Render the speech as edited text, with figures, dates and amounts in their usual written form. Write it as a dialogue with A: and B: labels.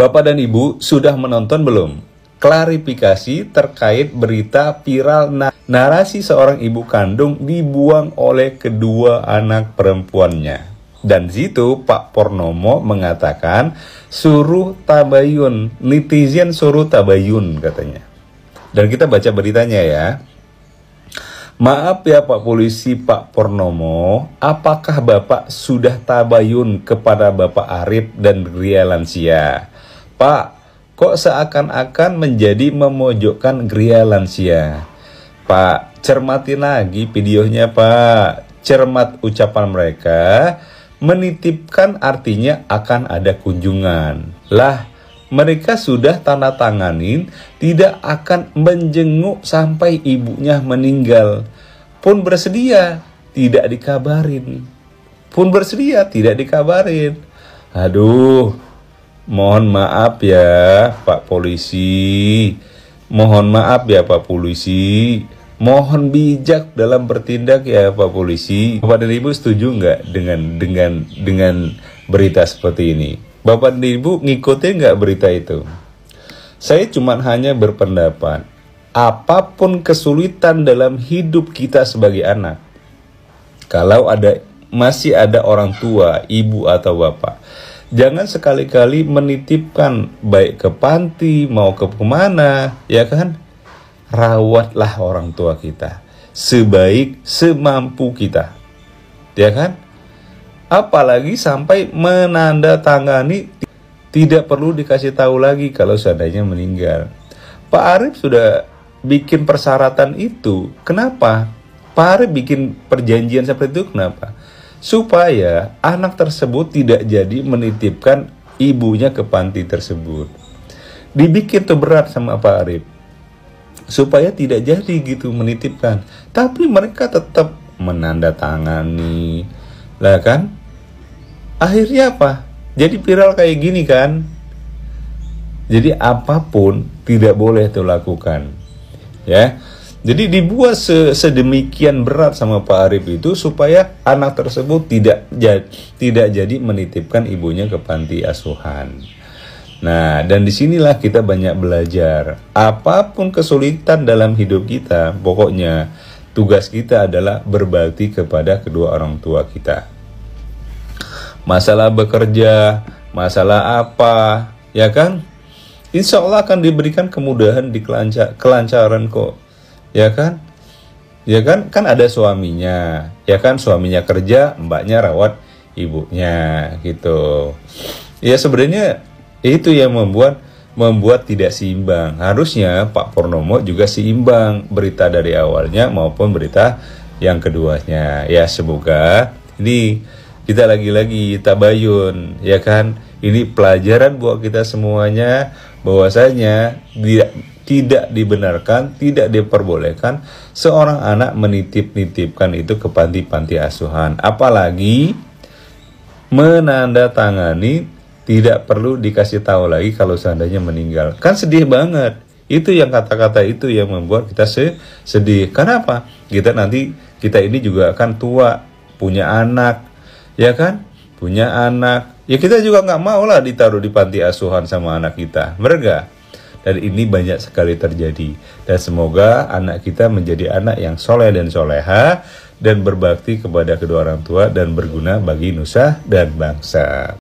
A: Bapak dan Ibu sudah menonton belum? Klarifikasi terkait berita viral narasi seorang ibu kandung dibuang oleh kedua anak perempuannya. Dan situ Pak Purnomo mengatakan suruh tabayun, netizen suruh tabayun katanya. Dan kita baca beritanya ya. Maaf ya Pak Polisi, Pak Purnomo, apakah Bapak sudah tabayun kepada Bapak Arif dan Gria Lansia? Pak, kok seakan-akan menjadi memojokkan Gria Lansia? Pak, cermati lagi videonya Pak. Cermat ucapan mereka, menitipkan artinya akan ada kunjungan. Lah, mereka sudah tanda tanganin tidak akan menjenguk sampai ibunya meninggal. Pun bersedia, tidak dikabarin. Pun bersedia, tidak dikabarin. Aduh. Mohon maaf ya Pak Polisi, mohon maaf ya Pak Polisi, mohon bijak dalam bertindak ya Pak Polisi. Bapak dan Ibu setuju nggak dengan berita seperti ini? Bapak dan Ibu ngikutin nggak berita itu? Saya cuma hanya berpendapat, apapun kesulitan dalam hidup kita sebagai anak, kalau masih ada orang tua, ibu atau bapak, jangan sekali-kali menitipkan baik ke panti mau ke kemana, ya kan? Rawatlah orang tua kita sebaik semampu kita, ya kan? Apalagi sampai menandatangani, tidak perlu dikasih tahu lagi kalau seandainya meninggal. Pak Arif sudah bikin persyaratan itu. Kenapa? Pak Arif bikin perjanjian seperti itu kenapa? Supaya anak tersebut tidak jadi menitipkan ibunya ke panti tersebut. Dibikin tuh berat sama Pak Arif, supaya tidak jadi gitu menitipkan. Tapi mereka tetap menandatangani, lah kan? Akhirnya apa? Jadi viral kayak gini kan? Jadi apapun tidak boleh tuh lakukan, ya. Jadi dibuat sedemikian berat sama Pak Arif itu supaya anak tersebut tidak jadi menitipkan ibunya ke panti asuhan. Nah, dan disinilah kita banyak belajar. Apapun kesulitan dalam hidup kita, pokoknya tugas kita adalah berbakti kepada kedua orang tua kita. Masalah bekerja, masalah apa, ya kan? Insya Allah akan diberikan kemudahan di kelancaran kok. Ya kan? Ya kan? Kan ada suaminya. Ya kan, suaminya kerja, mbaknya rawat ibunya gitu. Ya sebenarnya itu yang membuat tidak seimbang. Harusnya Pak Purnomo juga seimbang berita dari awalnya maupun berita yang keduanya. Ya semoga ini kita lagi-lagi tabayun, ya kan? Ini pelajaran buat kita semuanya bahwasanya tidak dibenarkan, tidak diperbolehkan seorang anak menitipkan itu ke panti-panti asuhan. Apalagi menandatangani, tidak perlu dikasih tahu lagi kalau seandainya meninggal. Kan sedih banget. Itu yang kata-kata itu yang membuat kita sedih. Kenapa? Kita ini juga akan tua, punya anak, ya kan? Punya anak. Ya kita juga nggak mau lah ditaruh di panti asuhan sama anak kita. Mereka. Dan ini banyak sekali terjadi. Dan semoga anak kita menjadi anak yang soleh dan soleha, dan berbakti kepada kedua orang tua, dan berguna bagi nusa dan bangsa.